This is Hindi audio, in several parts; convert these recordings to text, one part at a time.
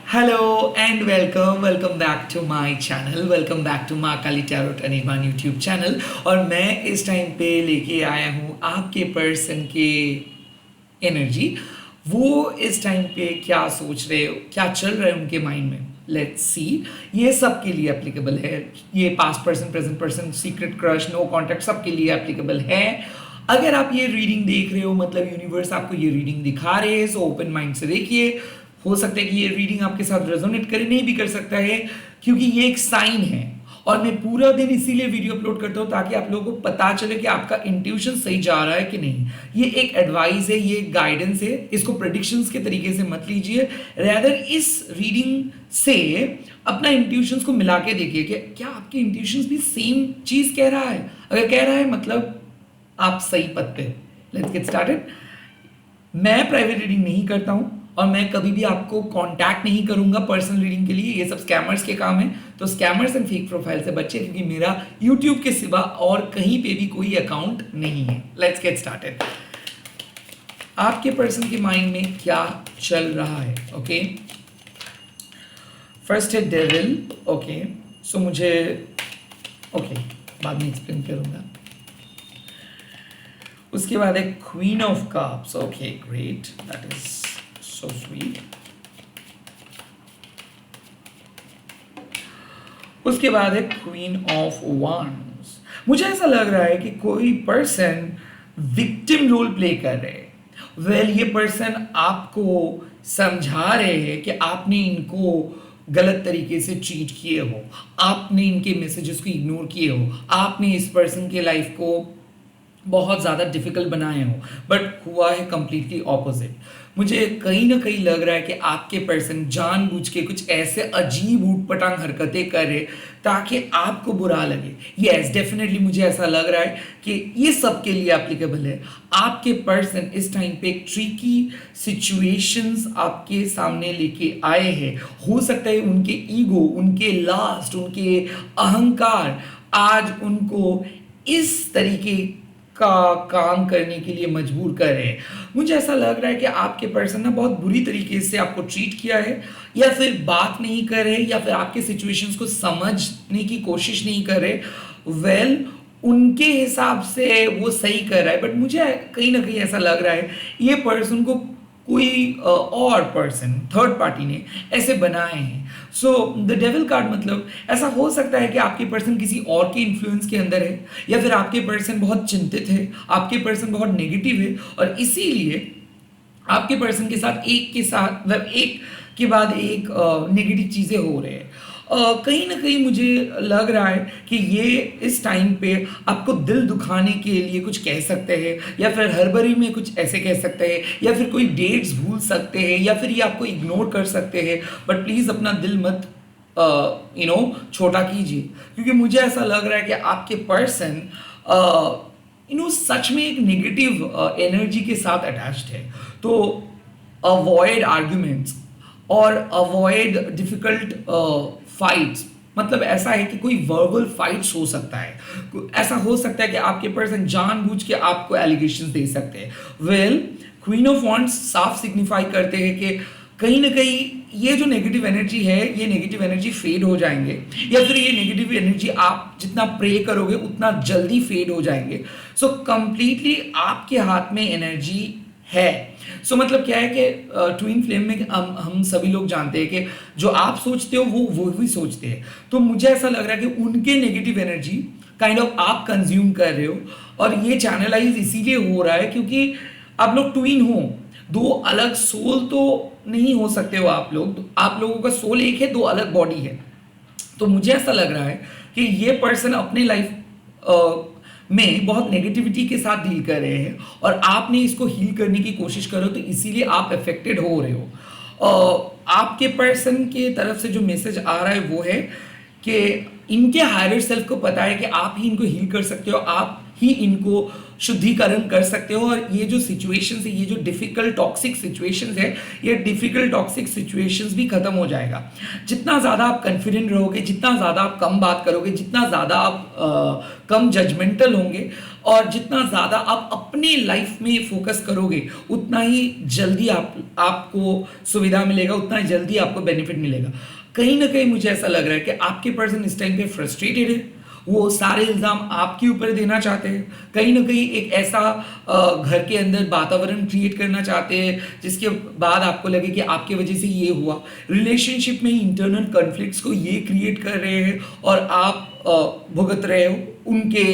Hello and welcome back to my channel. Welcome back to माँ काली टैरोट अनिर्बाण यूट्यूब चैनल। और मैं इस टाइम पे लेके आया हूँ आपके पर्सन के एनर्जी। वो इस टाइम पे क्या सोच रहे हो, क्या चल रहा है उनके माइंड में। Let's see. ये सबके लिए एप्लीकेबल है। ये past person, present person, secret crush, no contact, सबके लिए एप्लीकेबल है। अगर आप ये रीडिंग देख रहे हो, मतलब यूनिवर्स आपको ये रीडिंग दिखा रहे हैं, सो ओपन माइंड से देखिए। हो सकता है कि ये रीडिंग आपके साथ रेजोनेट करे, नहीं भी कर सकता है, क्योंकि ये एक साइन है। और मैं पूरा दिन इसीलिए वीडियो अपलोड करता हूं ताकि आप लोगों को पता चले कि आपका इंट्यूशन सही जा रहा है कि नहीं। ये एक एडवाइस है, ये एक गाइडेंस है। इसको प्रेडिक्शंस के तरीके से मत लीजिए। रैदर इस रीडिंग से अपना इंट्यूशंस को मिला के देखिए कि क्या आपके इंट्यूशंस भी सेम चीज कह रहा है। अगर कह रहा है, मतलब आप सही पथ पे। Let's get started. मैं प्राइवेट रीडिंग नहीं करता हूं और मैं कभी भी आपको कांटेक्ट नहीं करूंगा पर्सनल रीडिंग के लिए। ये सब स्कैमर्स के काम है। तो स्कैमर्स एंड फेक प्रोफाइल से बचिए, क्योंकि मेरा यूट्यूब के सिवा और कहीं पे भी कोई अकाउंट नहीं है। Let's get started. आपके पर्सन के माइंड में क्या चल रहा है। ओके, फर्स्ट है डेविल। ओके, सो मुझे बाद में एक्सप्लेन करूंगा। उसके बाद है queen of cups. Okay great, that is so sweet. उसके बाद है क्वीन ऑफ wands। मुझे ऐसा लग रहा है कि कोई पर्सन विक्टिम रोल प्ले कर रहे हैं। वेल, ये पर्सन आपको समझा रहे हैं कि आपने इनको गलत तरीके से ट्रीट किए हो, आपने इनके मैसेजेस को इग्नोर किए हो, आपने इस पर्सन के लाइफ को बहुत ज़्यादा डिफिकल्ट बनाए हो। बट हुआ है कंप्लीटली ऑपोजिट। मुझे कहीं ना कहीं लग रहा है कि आपके पर्सन जानबूझ के कुछ ऐसे अजीब ऊटपटांग हरकतें करे ताकि आपको बुरा लगे। यस, डेफिनेटली मुझे ऐसा लग रहा है कि ये सबके लिए एप्लीकेबल है। आपके पर्सन इस टाइम पे एक ट्रिकी सिचुएशंस आपके सामने लेके आए हैं। हो सकता है उनके ईगो, उनके लास्ट, उनके अहंकार आज उनको इस तरीके का काम करने के लिए मजबूर कर रहे हैं। मुझे ऐसा लग रहा है कि आपके पर्सन ना बहुत बुरी तरीके से आपको ट्रीट किया है, या फिर बात नहीं कर रहे, या फिर आपके सिचुएशंस को समझने की कोशिश नहीं कर रहे। वेल, उनके हिसाब से वो सही कर रहा है, बट मुझे कहीं ना कहीं ऐसा लग रहा है ये पर्सन को कोई और पर्सन, थर्ड पार्टी ने ऐसे बनाए हैं। सो द डेविल कार्ड, मतलब ऐसा हो सकता है कि आपके पर्सन किसी और के इन्फ्लुएंस के अंदर है, या फिर आपके पर्सन बहुत चिंतित है, आपके पर्सन बहुत नेगेटिव है, और इसीलिए आपके पर्सन के साथ मतलब एक के बाद एक नेगेटिव चीज़ें हो रहे हैं। कहीं ना कहीं मुझे लग रहा है कि ये इस टाइम पे आपको दिल दुखाने के लिए कुछ कह सकते हैं, या फिर हड़बड़ी में कुछ ऐसे कह सकते हैं, या फिर कोई डेट्स भूल सकते हैं, या फिर ये आपको इग्नोर कर सकते हैं। बट प्लीज़ अपना दिल मत छोटा कीजिए, क्योंकि मुझे ऐसा लग रहा है कि आपके पर्सन सच में एक नेगेटिव एनर्जी के साथ अटैच्ड है। तो अवॉइड आर्ग्यूमेंट्स और अवॉइड डिफिकल्ट फाइट्स। मतलब ऐसा है कि कोई वर्बल फाइट्स हो सकता है। ऐसा हो सकता है कि आपके पर्सन जानबूझ के आपको एलिगेशंस दे सकते हैं। वेल, क्वीन ऑफ वॉन्ड्स साफ सिग्निफाई करते हैं कि कहीं ना कहीं ये जो नेगेटिव एनर्जी है, ये नेगेटिव एनर्जी फेड हो जाएंगे, या फिर ये नेगेटिव एनर्जी आप जितना प्रे करोगे उतना जल्दी फेड हो जाएंगे। सो कंप्लीटली आपके हाथ में एनर्जी है। सो मतलब क्या है कि ट्विन फ्लेम में हम सभी लोग जानते हैं कि जो आप सोचते हो वो भी सोचते हैं। तो मुझे ऐसा लग रहा है कि उनके नेगेटिव एनर्जी काइंड ऑफ आप कंज्यूम कर रहे हो, और ये चैनलाइज इसीलिए हो रहा है क्योंकि आप लोग ट्विन हो। दो अलग सोल तो नहीं हो सकते हो आप लोग, तो आप लोगों का सोल एक है, दो अलग बॉडी है। तो मुझे ऐसा लग रहा है कि ये पर्सन अपने लाइफ में बहुत नेगेटिविटी के साथ डील कर रहे हैं, और आपने इसको हील करने की कोशिश करो, तो इसीलिए आप अफेक्टेड हो रहे हो। आपके पर्सन के तरफ से जो मैसेज आ रहा है वो है कि इनके हायर सेल्फ को पता है कि आप ही इनको हील कर सकते हो, आप ही इनको शुद्धिकरण कर सकते हो और ये जो सिचुएशंस है, ये जो डिफिकल्ट टॉक्सिक सिचुएशंस है, ये डिफिकल्ट टॉक्सिक सिचुएशंस भी खत्म हो जाएगा। जितना ज़्यादा आप कॉन्फिडेंट रहोगे, जितना ज़्यादा आप कम बात करोगे, जितना ज़्यादा आप कम जजमेंटल होंगे और जितना ज़्यादा आप अपने लाइफ में फोकस करोगे, उतना ही जल्दी आपको सुविधा मिलेगा, उतना ही जल्दी आपको बेनिफिट मिलेगा। कहीं ना कहीं मुझे ऐसा लग रहा है कि आपके पर्सन इस टाइम पे फ्रस्ट्रेटेड है, वो सारे इल्ज़ाम आपके ऊपर देना चाहते हैं, कहीं ना कहीं एक ऐसा घर के अंदर वातावरण क्रिएट करना चाहते हैं जिसके बाद आपको लगे कि आपके वजह से ये हुआ। रिलेशनशिप में इंटरनल कॉन्फ्लिक्ट्स को ये क्रिएट कर रहे हैं और आप भुगत रहे हो उनके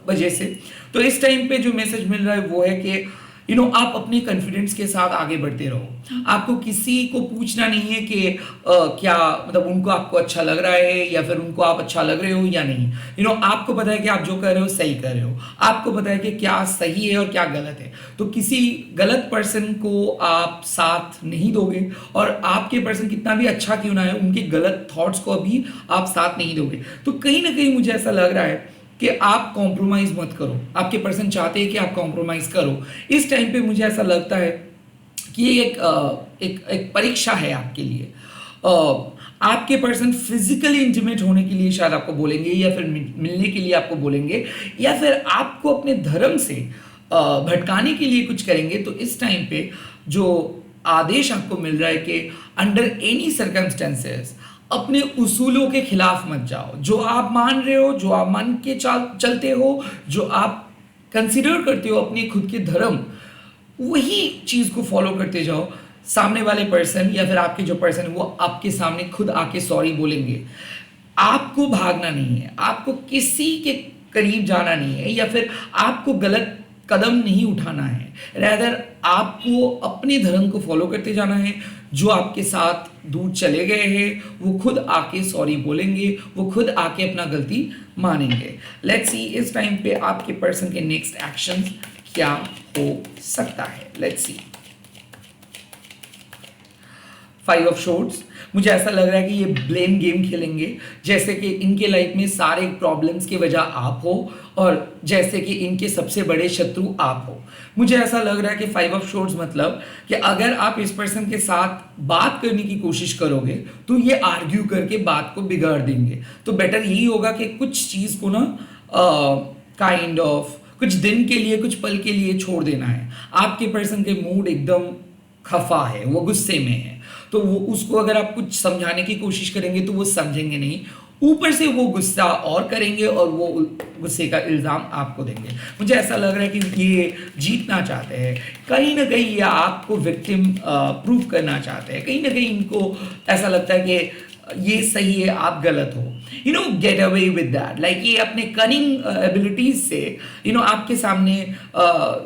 वजह से। तो इस टाइम पे जो मैसेज मिल रहा है वो है कि आप अपने कॉन्फिडेंस के साथ आगे बढ़ते रहो। आपको किसी को पूछना नहीं है कि क्या मतलब उनको आपको अच्छा लग रहा है या फिर उनको आप अच्छा लग रहे हो या नहीं। आपको पता है कि आप जो कर रहे हो सही कर रहे हो, आपको पता है कि क्या सही है और क्या गलत है। तो किसी गलत पर्सन को आप साथ नहीं दोगे और आपके पर्सन कितना भी अच्छा क्यों ना है, उनके गलत थॉट्स को अभी आप साथ नहीं दोगे। तो कहीं ना कहीं मुझे ऐसा लग रहा है कि आप कॉम्प्रोमाइज़ मत करो। आपके पर्सन चाहते हैं कि आप कॉम्प्रोमाइज़ करो। इस टाइम पे मुझे ऐसा लगता है कि ये एक परीक्षा है आपके लिए। आपके पर्सन फिजिकली इंटीमेट होने के लिए शायद आपको बोलेंगे या फिर मिलने के लिए आपको बोलेंगे या फिर आपको अपने धर्म से भटकाने के लिए कुछ करेंगे। तो इस टाइम पे जो आदेश आपको मिल रहा है कि अंडर एनी सर्कमस्टेंसेस अपने उसूलों के खिलाफ मत जाओ। जो आप मान रहे हो, जो आप मान के चलते हो, जो आप कंसिडर करते हो अपने खुद के धर्म, वही चीज़ को फॉलो करते जाओ। सामने वाले पर्सन या फिर आपके जो पर्सन है वो आपके सामने खुद आके सॉरी बोलेंगे। आपको भागना नहीं है, आपको किसी के करीब जाना नहीं है या फिर आपको गलत कदम नहीं उठाना है। रैदर आपको अपने धर्म को फॉलो करते जाना है। जो आपके साथ दूर चले गए हैं वो खुद आके सॉरी बोलेंगे, वो खुद आके अपना गलती मानेंगे। लेट्स सी इस टाइम पे आपके पर्सन के नेक्स्ट एक्शन क्या हो सकता है। Let's see 5 of shorts. मुझे ऐसा लग रहा है कि ये ब्लेम गेम खेलेंगे, जैसे कि इनके लाइफ में सारे प्रॉब्लम्स की वजह आप हो और जैसे कि इनके सबसे बड़े शत्रु आप हो। मुझे ऐसा लग रहा है कि 5 ऑफ शॉर्ट्स मतलब कि अगर आप इस पर्सन के साथ बात करने की कोशिश करोगे तो ये आर्ग्यू करके बात को बिगाड़ देंगे। तो बेटर यही होगा कि कुछ चीज़ को ना काइंड ऑफ कुछ दिन के लिए, कुछ पल के लिए छोड़ देना है। आपके पर्सन के मूड एकदम खफा है, वो गुस्से में है, तो वो उसको अगर आप कुछ समझाने की कोशिश करेंगे तो वो समझेंगे नहीं, ऊपर से वो गुस्सा और करेंगे और वो गुस्से का इल्ज़ाम आपको देंगे। मुझे ऐसा लग रहा है कि ये जीतना चाहते हैं, कहीं ना कहीं ये आपको विक्टिम प्रूव करना चाहते हैं। कहीं ना कहीं इनको ऐसा लगता है कि ये सही है, आप गलत हो। Get away with that. Like ये अपने कनिंग एबिलिटीज से आपके सामने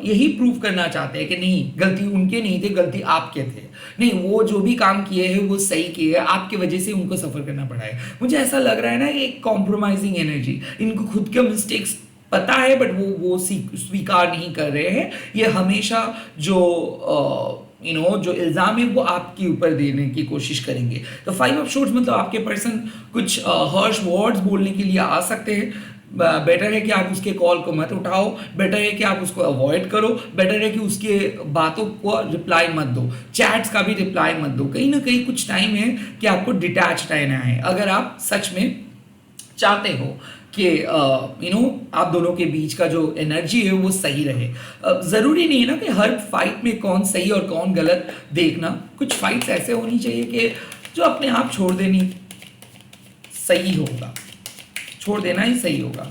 यही प्रूव करना चाहते हैं कि नहीं, गलती उनके नहीं थे, गलती आपके थे। नहीं, वो जो भी काम किए हैं वो सही किए हैं, आपकी वजह से उनको सफ़र करना पड़ा है। मुझे ऐसा लग रहा है ना, एक कॉम्प्रोमाइजिंग एनर्जी। इनको खुद के मिस्टेक्स पता है बट वो स्वीकार नहीं कर रहे हैं। ये हमेशा जो जो इल्ज़ाम है वो आपके ऊपर देने की कोशिश करेंगे। तो 5 ऑफ शॉर्ट्स मतलब आपके पर्सन कुछ हर्श वर्ड्स बोलने के लिए आ सकते हैं। बेटर है कि आप उसके कॉल को मत उठाओ, बेटर है कि आप उसको अवॉइड करो, बेटर है कि उसके बातों को रिप्लाई मत दो, चैट्स का भी रिप्लाई मत दो। कहीं ना कहीं कुछ टाइम है कि आपको डिटैच रहना है अगर आप सच में चाहते हो कि आप दोनों के बीच का जो एनर्जी है वो सही रहे। ज़रूरी नहीं है ना कि हर फाइट में कौन सही और कौन गलत देखना। कुछ फाइट्स ऐसे होनी चाहिए कि जो अपने आप छोड़ देनी सही होगा, छोड़ देना ही सही होगा।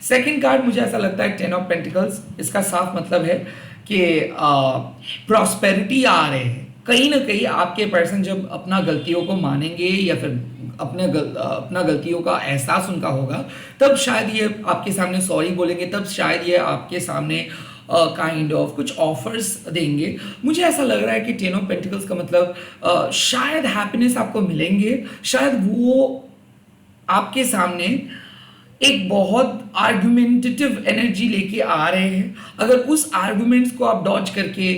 सेकंड कार्ड मुझे ऐसा लगता है 10 ऑफ पेंटिकल्स। इसका साफ मतलब है कि प्रॉस्पेरिटी आ रहे हैं। कहीं ना कहीं आपके पर्सन जब अपना गलतियों को मानेंगे या फिर अपना गलतियों का एहसास उनका होगा, तब शायद ये आपके सामने सॉरी बोलेंगे, तब शायद ये आपके सामने काइंड ऑफ कुछ ऑफर्स देंगे। मुझे ऐसा लग रहा है कि 10 ऑफ पेंटिकल्स का मतलब शायद हैप्पीनेस आपको मिलेंगे, शायद वो आपके सामने एक बहुत आर्गुमेंटेटिव एनर्जी लेके आ रहे हैं। अगर उस आर्गुमेंट्स को आप डॉज करके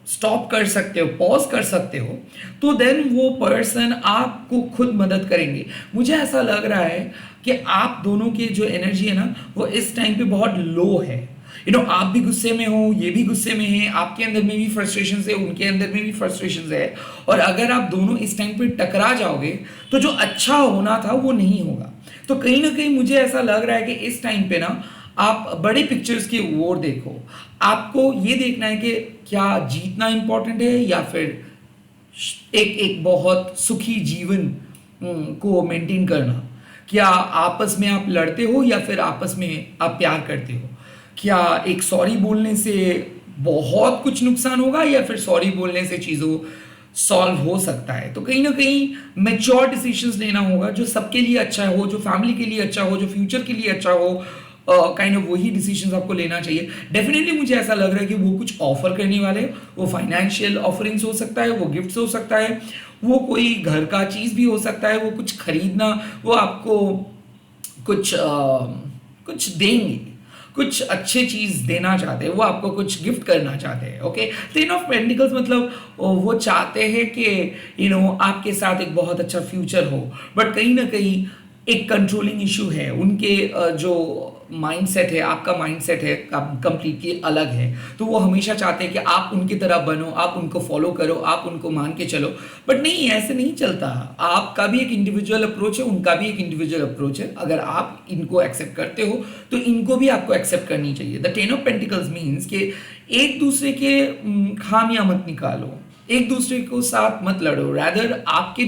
स्टॉप कर सकते हो, पॉज कर सकते हो, तो देन वो पर्सन आपको खुद मदद करेंगे। मुझे ऐसा लग रहा है कि आप दोनों की जो एनर्जी है ना वो इस टाइम पे बहुत लो है। आप भी गुस्से में हो, ये भी गुस्से में है, आपके अंदर में भी फ्रस्ट्रेशन है, उनके अंदर में भी फ्रस्ट्रेशन है, और अगर आप दोनों इस टाइम पे टकरा जाओगे तो जो अच्छा होना था वो नहीं होगा। तो कहीं ना कहीं मुझे ऐसा लग रहा है कि इस टाइम पे ना आप बड़े पिक्चर्स की ओर देखो। आपको ये देखना है कि क्या जीतना इंपॉर्टेंट है या फिर एक एक बहुत सुखी जीवन को मेंटेन करना। क्या आपस में आप लड़ते हो या फिर आपस में आप प्यार करते हो? क्या एक सॉरी बोलने से बहुत कुछ नुकसान होगा या फिर सॉरी बोलने से चीज़ों सॉल्व हो सकता है? तो कहीं ना कहीं मैच्योर डिसीजंस लेना होगा जो सबके लिए अच्छा हो, जो फैमिली के लिए अच्छा हो, जो फ्यूचर के लिए अच्छा हो। काइंड ऑफ वही डिसीजंस आपको लेना चाहिए। डेफिनेटली मुझे ऐसा लग रहा है कि वो कुछ ऑफर करने वाले, वो फाइनेंशियल ऑफरिंग्स हो सकता है, वो गिफ्ट्स हो सकता है, वो कोई घर का चीज़ भी हो सकता है, वो कुछ खरीदना, वो आपको कुछ देंगे, कुछ अच्छे चीज़ देना चाहते हैं, वो आपको कुछ गिफ्ट करना चाहते हैं। ओके, टेन ऑफ पेंटिकल्स मतलब वो चाहते हैं कि आपके साथ एक बहुत अच्छा फ्यूचर हो, बट कहीं ना कहीं एक कंट्रोलिंग इशू है। उनके जो माइंडसेट है, आपका माइंडसेट है कंप्लीटली अलग है। तो वो हमेशा चाहते हैं कि आप उनकी तरह बनो, आप उनको फॉलो करो, आप उनको मान के चलो, बट नहीं, ऐसे नहीं चलता। आपका भी एक इंडिविजुअल अप्रोच है, उनका भी एक इंडिविजुअल अप्रोच है। अगर आप इनको एक्सेप्ट करते हो तो इनको भी आपको एक्सेप्ट करनी चाहिए। The ten of pentacles means कि एक दूसरे के खामियां मत निकालो, एक दूसरे को साथ मत लड़ो, रैदर आपके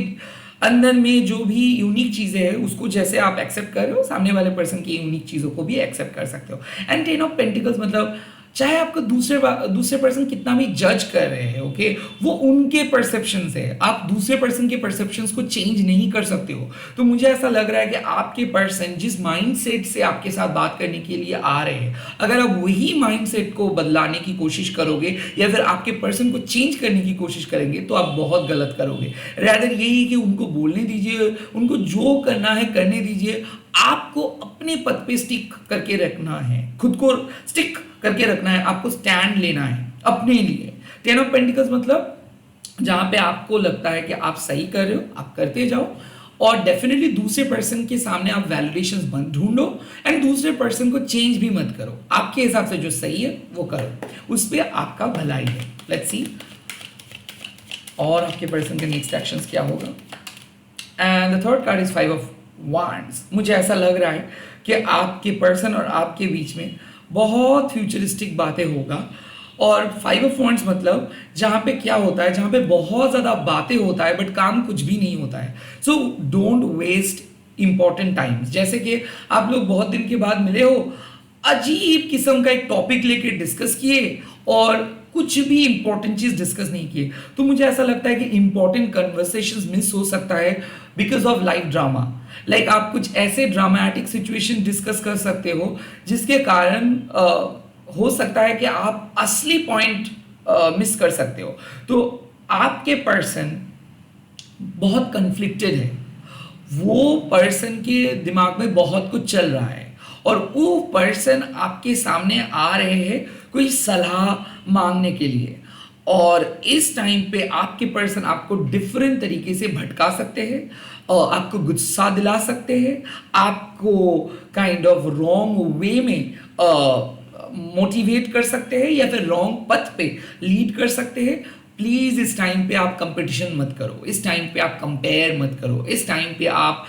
अंदर में जो भी यूनिक चीज़ें हैं उसको जैसे आप एक्सेप्ट कर रहे हो, सामने वाले पर्सन की यूनिक चीज़ों को भी एक्सेप्ट कर सकते हो। एंड टेन ऑफ पेंटिकल्स मतलब चाहे आपको दूसरे पर्सन कितना भी जज कर रहे हैं, ओके, वो उनके परसेप्शंस है, आप दूसरे पर्सन के परसेप्शंस को चेंज नहीं कर सकते हो। तो मुझे ऐसा लग रहा है कि आपके पर्सन जिस माइंडसेट से आपके साथ बात करने के लिए आ रहे हैं, अगर आप वही माइंडसेट को बदलाने की कोशिश करोगे या फिर आपके पर्सन को चेंज करने की कोशिश करेंगे तो आप बहुत गलत करोगे। रैदर यही कि उनको बोलने दीजिए, उनको जो करना है करने दीजिए। आपको अपने पद पे स्टिक करके रखना है, खुद को स्टिक करके रखना है, आपको स्टैंड लेना है अपने लिए। टेन ऑफ पेंटिकल्स मतलब जहां पे आपको लगता है कि आप सही कर रहे हो, आप करते जाओ, और डेफिनेटली दूसरे पर्सन के सामने आप वैलिडेशंस मत ढूंढो, एंड दूसरे पर्सन को चेंज भी मत करो। आपके हिसाब से जो सही है वो करो, उस पर आपका भलाई है। लेट्स सी और आपके पर्सन के नेक्स्ट एक्शंस क्या होगा। And the third card is five of wands. मुझे ऐसा लग रहा है कि आपके पर्सन और आपके बीच में बहुत फ्यूचरिस्टिक बातें होगा। और फाइव ऑफ वांड्स मतलब जहाँ पे क्या होता है, जहाँ पे बहुत ज़्यादा बातें होता है बट काम कुछ भी नहीं होता है। So don't waste important times. जैसे कि आप लोग बहुत दिन के बाद मिले हो, अजीब किस्म का एक टॉपिक लेके डिस्कस किए और कुछ भी इंपॉर्टेंट चीज डिस्कस नहीं किए। तो मुझे ऐसा लगता है कि इंपॉर्टेंट कन्वर्सेशंस मिस हो सकता है because of life drama. Like आप कुछ ऐसे ड्रामेटिक सिचुएशन डिस्कस कर सकते हो जिसके कारण हो सकता है कि आप असली पॉइंट मिस कर सकते हो। तो आपके पर्सन बहुत कन्फ्लिक्टेड है, वो पर्सन के दिमाग में बहुत कुछ चल रहा है और वो पर्सन आपके सामने आ रहे हैं कोई सलाह मांगने के लिए, और इस टाइम पे आपके पर्सन आपको डिफरेंट तरीके से भटका सकते हैं, और आपको गुस्सा दिला सकते हैं, आपको काइंड ऑफ रॉन्ग वे में मोटिवेट कर सकते हैं या फिर रॉन्ग पथ पे लीड कर सकते हैं। प्लीज इस टाइम पे आप कंपटीशन मत करो, इस टाइम पे आप कंपेयर मत करो, इस टाइम पे आप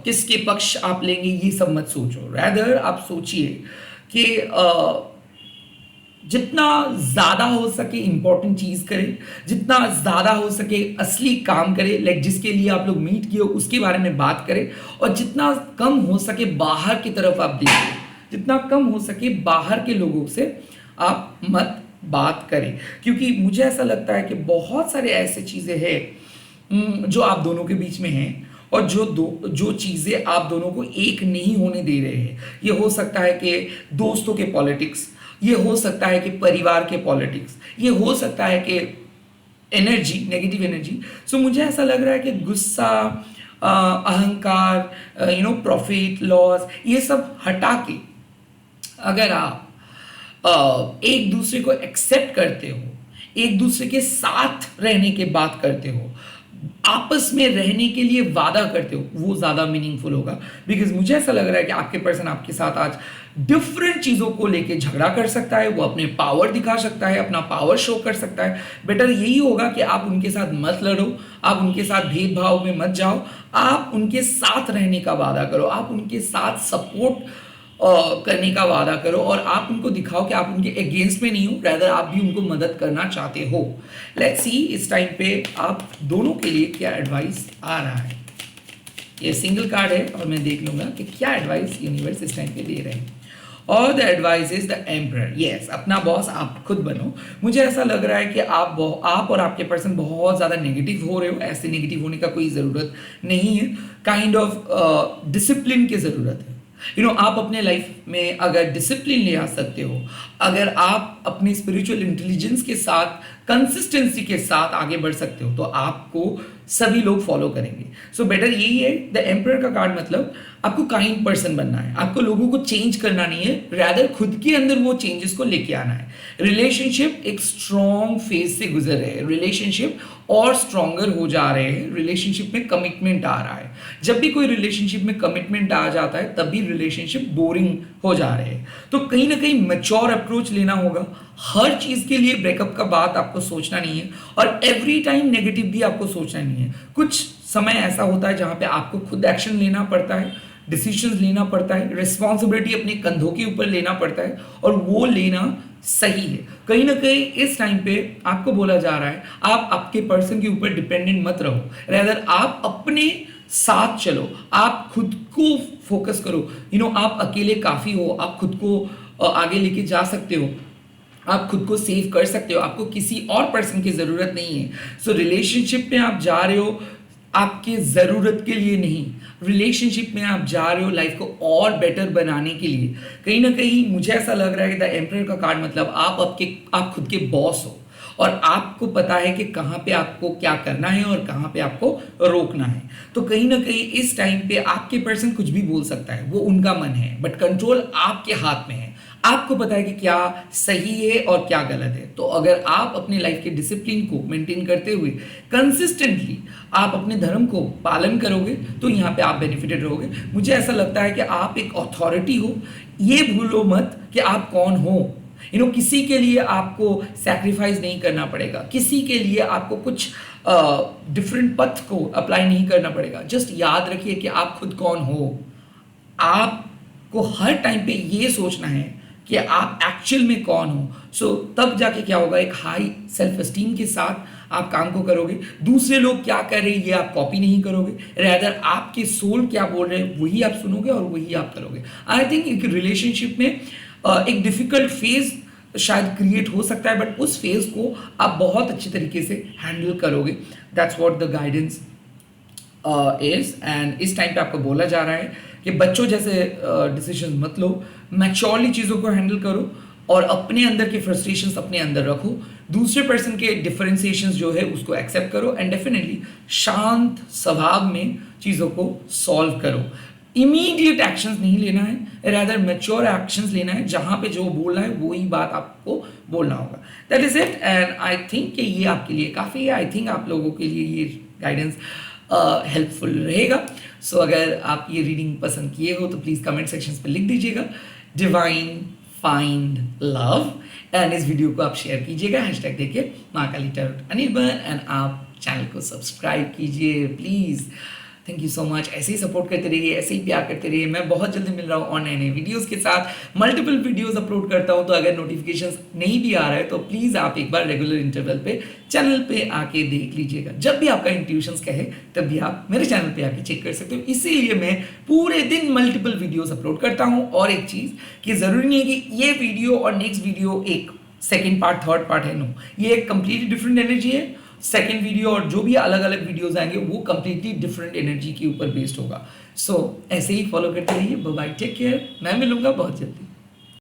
किसके पक्ष आप लेंगे ये सब मत सोचो। रैदर आप सोचिए कि जितना ज़्यादा हो सके इंपॉर्टेंट चीज़ करें, जितना ज़्यादा हो सके असली काम करें, लाइक जिसके लिए आप लोग मीट किए हो उसके बारे में बात करें, और जितना कम हो सके बाहर की तरफ आप देखें, जितना कम हो सके बाहर के लोगों से आप मत बात करें। क्योंकि मुझे ऐसा लगता है कि बहुत सारे ऐसे चीज़ें हैं जो आप दोनों के बीच में हैं, और जो चीज़ें आप दोनों को एक नहीं होने दे रहे हैं। ये हो सकता है कि दोस्तों के पॉलिटिक्स, ये हो सकता है कि परिवार के पॉलिटिक्स, ये हो सकता है कि एनर्जी, नेगेटिव एनर्जी। सो मुझे ऐसा लग रहा है कि गुस्सा, अहंकार, प्रॉफिट लॉस, ये सब हटा के अगर आप एक दूसरे को एक्सेप्ट करते हो, एक दूसरे के साथ रहने की बात करते हो, आपस में रहने के लिए वादा करते हो, वो ज़्यादा मीनिंगफुल होगा। बिकॉज मुझे ऐसा लग रहा है कि आपके पर्सन आपके साथ आज डिफरेंट चीज़ों को लेके झगड़ा कर सकता है, वो अपने पावर दिखा सकता है, अपना पावर शो कर सकता है। बेटर यही होगा कि आप उनके साथ मत लड़ो, आप उनके साथ भेदभाव में मत जाओ, आप उनके साथ रहने का वादा करो, आप उनके साथ सपोर्ट करने का वादा करो, और आप उनको दिखाओ कि आप उनके अगेंस्ट में नहीं हो, रैदर आप भी उनको मदद करना चाहते हो। लेट्स सी इस टाइम पे आप दोनों के लिए क्या एडवाइस आ रहा है। ये सिंगल कार्ड है और मैं देख लूंगा कि क्या एडवाइस यूनिवर्स इस टाइम पे दे रहे हैं। और the advice is the emperor. Yes, अपना बॉस आप खुद बनो। मुझे ऐसा लग रहा है कि आप और आपके पर्सन बहुत ज़्यादा नेगेटिव हो रहे हो। ऐसे नेगेटिव होने का कोई ज़रूरत नहीं है। काइंड ऑफ डिसिप्लिन की ज़रूरत है। आप अपने लाइफ में अगर डिसिप्लिन ले आ सकते हो, अगर आप अपने स्पिरिचुअल इंटेलिजेंस के साथ, कंसिस्टेंसी के साथ आगे बढ़ सकते हो, तो आपको सभी लोग फॉलो करेंगे। सो बेटर यही है। द एम्परर का कार्ड मतलब आपको काइंड पर्सन बनना है, आपको लोगों को चेंज करना नहीं है, रैदर खुद के अंदर वो चेंजेस को लेके आना है। रिलेशनशिप एक स्ट्रॉन्ग फेज से गुजर रहे हैं, रिलेशनशिप और स्ट्रॉन्गर हो जा रहे हैं, रिलेशनशिप में कमिटमेंट आ रहा है। जब भी कोई रिलेशनशिप में कमिटमेंट आ जाता है तब भी रिलेशनशिप बोरिंग हो जा रहे हैं। तो कहीं ना कहीं मैच्योर अप्रोच लेना होगा। हर चीज़ के लिए ब्रेकअप का बात आपको सोचना नहीं है, और एवरी टाइम नेगेटिव भी आपको सोचना नहीं है। कुछ समय ऐसा होता है जहाँ पे आपको खुद एक्शन लेना पड़ता है, डिसीजंस लेना पड़ता है, रिस्पॉन्सिबिलिटी अपने कंधों के ऊपर लेना पड़ता है, और वो लेना सही है। कहीं ना कहीं इस टाइम पे आपको बोला जा रहा है आप आपके पर्सन के ऊपर डिपेंडेंट मत रहो, रैदर आप अपने साथ चलो, आप खुद को फोकस करो। आप अकेले काफ़ी हो, आप खुद को आगे लेके जा सकते हो, आप खुद को सेव कर सकते हो, आपको किसी और पर्सन की ज़रूरत नहीं है। सो रिलेशनशिप में आप जा रहे हो आपके ज़रूरत के लिए नहीं, रिलेशनशिप में आप जा रहे हो लाइफ को और बेटर बनाने के लिए। कहीं ना कहीं मुझे ऐसा लग रहा है कि द एम्परर का कार्ड मतलब आप खुद के बॉस हो, और आपको पता है कि कहाँ पे आपको क्या करना है और कहाँ पे आपको रोकना है। तो कहीं ना कहीं इस टाइम पे आपके पर्सन कुछ भी बोल सकता है, वो उनका मन है, बट कंट्रोल आपके हाथ में है। आपको पता है कि क्या सही है और क्या गलत है। तो अगर आप अपने लाइफ के डिसिप्लिन को मेंटेन करते हुए कंसिस्टेंटली आप अपने धर्म को पालन करोगे, तो यहाँ पे आप बेनिफिटेड रहोगे। मुझे ऐसा लगता है कि आप एक अथॉरिटी हो, ये भूलो मत कि आप कौन हो। किसी के लिए आपको सैक्रिफाइस नहीं करना पड़ेगा, किसी के लिए आपको कुछ डिफरेंट पथ को अप्लाई नहीं करना पड़ेगा। जस्ट याद रखिए कि आप खुद कौन हो। आपको हर टाइम पे ये सोचना है कि आप एक्चुअल में कौन हो। सो तब जाके क्या होगा, एक हाई सेल्फ एस्टीम के साथ आप काम को करोगे। दूसरे लोग क्या कर रहे हैं ये आप कॉपी नहीं करोगे, रैदर आपके सोल क्या बोल रहे हैं वही आप सुनोगे और वही आप करोगे। आई थिंक एक रिलेशनशिप में एक डिफिकल्ट फेज शायद क्रिएट हो सकता है, बट उस फेज को आप बहुत अच्छे तरीके से हैंडल करोगे। That's what the guidance is. And इस टाइम पे आपको बोला जा रहा है कि बच्चों जैसे डिसीजन मत लो, मैच्योरली चीज़ों को हैंडल करो, और अपने अंदर के फ्रस्ट्रेशंस अपने अंदर रखो। दूसरे पर्सन के डिफरेंशिएशंस जो है उसको एक्सेप्ट करो, एंड डेफिनेटली शांत स्वभाव में चीज़ों को सॉल्व करो। इमीडिएट एक्शंस नहीं लेना है, रैदर मैच्योर एक्शंस लेना है। जहाँ पे जो बोलना है वही बात आपको बोलना होगा। That is it. And I think कि ये आपके लिए काफ़ी है। आई थिंक आप लोगों के लिए ये गाइडेंस हेल्पफुल रहेगा। सो अगर आप ये रीडिंग पसंद किए हो तो प्लीज़ कमेंट सेक्शंस पे लिख दीजिएगा डिवाइन फाइंड लव, एंड इस वीडियो को आप शेयर कीजिएगा हैशटैग देके महाकाली टैरोट अनिर्बाण, एंड आप चैनल को सब्सक्राइब कीजिए please. Thank you so much. ऐसे ही सपोर्ट करते रहिए, ऐसे ही प्यार करते रहिए। मैं बहुत जल्दी मिल रहा हूँ और नए नए वीडियोज़ के साथ। मल्टीपल वीडियोज़ अपलोड करता हूँ, तो अगर नोटिफिकेशंस नहीं भी आ रहा है तो प्लीज़ आप एक बार रेगुलर इंटरवल पे चैनल पे आके देख लीजिएगा। जब भी आपका इंट्यूशंस कहे तब भी आप मेरे चैनल पे आके चेक कर सकते हो। इसीलिए मैं पूरे दिन मल्टीपल वीडियोज़ अपलोड करता हूँ। और एक चीज़ कि ज़रूरी नहीं है कि ये वीडियो और नेक्स्ट वीडियो एक सेकेंड पार्ट थर्ड पार्ट है, नो, ये एक कंप्लीटली डिफरेंट एनर्जी है। सेकेंड वीडियो और जो भी अलग अलग वीडियोस आएंगे वो कंप्लीटली डिफरेंट एनर्जी के ऊपर बेस्ड होगा। सो ऐसे ही फॉलो करते रहिए। Bye bye, take care. मैं मिलूंगा बहुत जल्दी।